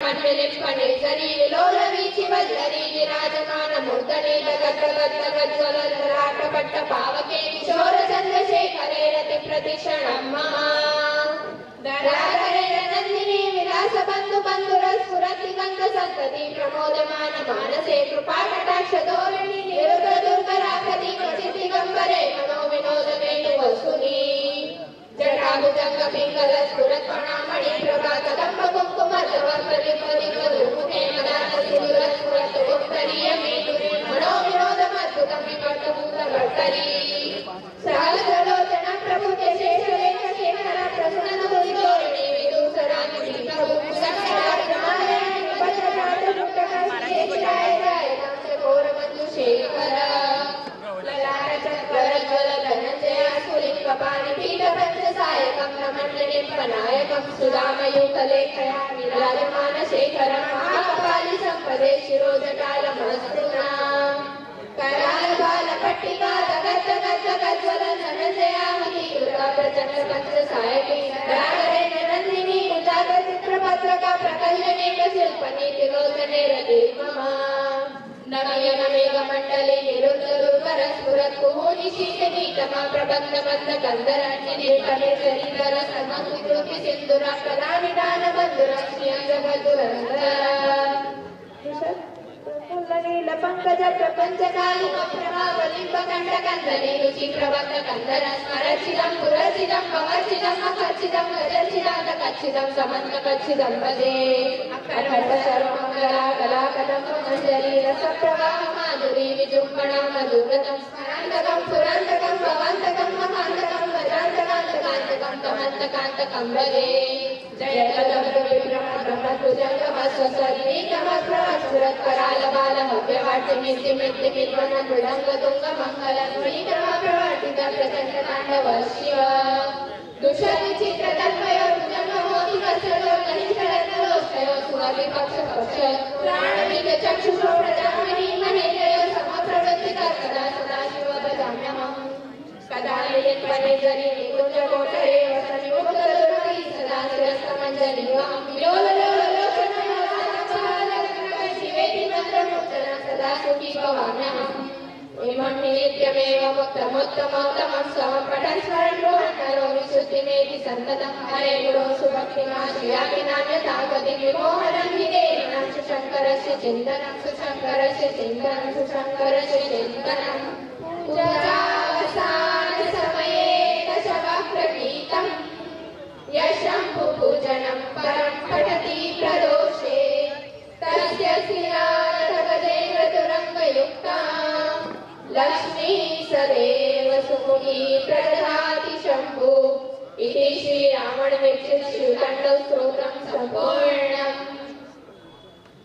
मन्मिलिप्पनिर्झरी विलोलवीचि वल्लरी विराजमान मूर्धनि गगद्गगद्गगज्ज्वलललाटपट्टपावके किशोरचन्द्रशेखरे रतिप्रतिक्षणं दराधरे नन्दिनी विलासबन्धु बन्धुरस्फुरतिगन्धसन्तति प्रमोदमान मानसे कृपाकटाक्षधोरणि निरुद्धदुर्गराकृति क्वचित् दिगम्बरे मनोविनोदवेणुवस्तुनि जटाभुजंग पिंगल स्फुरत्पणामणि प्रभा कदम्ब कुङ्कुमर्धवर्तलिपदिपदुमुखे मदान सिंदूर स्फुरत् उत्तरीय मेतुरे मनोविनोदमद्भुतं विवर्तभूतभर्तरी सहस्रलोचन प्रभुते शेषलेख शेखर प्रसन्न भुजोरिणि विदूसरानि विप्रभुसक्षराजमानयनि भद्रकाटमुक्तकस्येषाय जायतां च घोरमञ्जुशेखर ललाटचक्रज्वल धनञ्जयास्फुलिङ्गपाणि पीठपञ्चसायकं नमण्डनिम्पनायकं सुधामयूखलेखया विराजमानशेखरं महाकपालि सम्पदे शिरोजटालमस्तुना करालबालपट्टिका दगद्गगद्गज्ज्वल धनञ्जयामहीकृता प्रचण्डपञ्चसायकी रागरेण नन्दिनी कुजाग्रचित्रपत्रका प्रकल्यनेकशिल्पनीतिलोचने रतिर्ममा नमयन मेघमण्डले निरुद्धदुर्गर स्फुरत्कुहूनि शीतनीतमा प्रबन्धबन्धकन्दरण्य निर्कलेशरीधर समङ्कृति सिन्धुरा कलानिदानबन्धुरश्रियं जगद्दुरन्धर नील पंकज प्रपंचकालिक प्रभावलिम्बकण्डकन्दने रुचिप्रबन्धकन्दर स्मरचिदं पुरचिदं भवचिदं मखचिदं गजचिदान्तकच्छिदं समन्तकच्छिदं भजे अखण्ड सर्वमङ्गला कलाकदम्बमञ्जरी रसप्रवाह माधुरी विजृम्भणा मधुरतं स्मरान्तकं पुरान्तकं भवान्तकं महान्तकं गजान्तकान्तकान्तकं तमन्तकान्तकं भजे जय प्रचंड शिव दुषविचित्रतल्पयो भुजंगमोति कसलो कनिष्ठरत्नलोष्टयो सुवर्विपक्ष पक्ष प्राणमिक चक्षुषो प्रजामिनी महेन्द्रयो समप्रवृत्तिकर्कदा सदाशिव भजाम्यहम् कदालिलित्पनिर्झरि निकुञ्जकोटरे वसनिमुक्तदुर्गि सदा शिरस्तमञ्जनीवं विलोललोललोचनयो शिवेति मन्त्रमुच्चनं सदा सुखी भवाम्यहम् इमं नित्यमेव मुक्तमुत्तमोत्तमं स्वं पठन् स्मरन् रोहन् करोमि शुद्धिमेति सन्ततं हरे गुरो सुभक्तिमा श्रियापि नान्यथा गतिं विमोहनं हि देहिनां सुशङ्करस्य चिन्तनं सुशङ्करस्य चिन्तनं सुशङ्करस्य चिन्तनं पूजावसानसमये दशवक्त्रगीतं यशम्भुपूजनं परं पठति प्रदोषे तस्य शिरागजेन्द्रतुरङ्गयुक्ता लक्ष्मी सदैव सुमुखी प्रदधाति शम्भु इति श्रीरामणविरचिते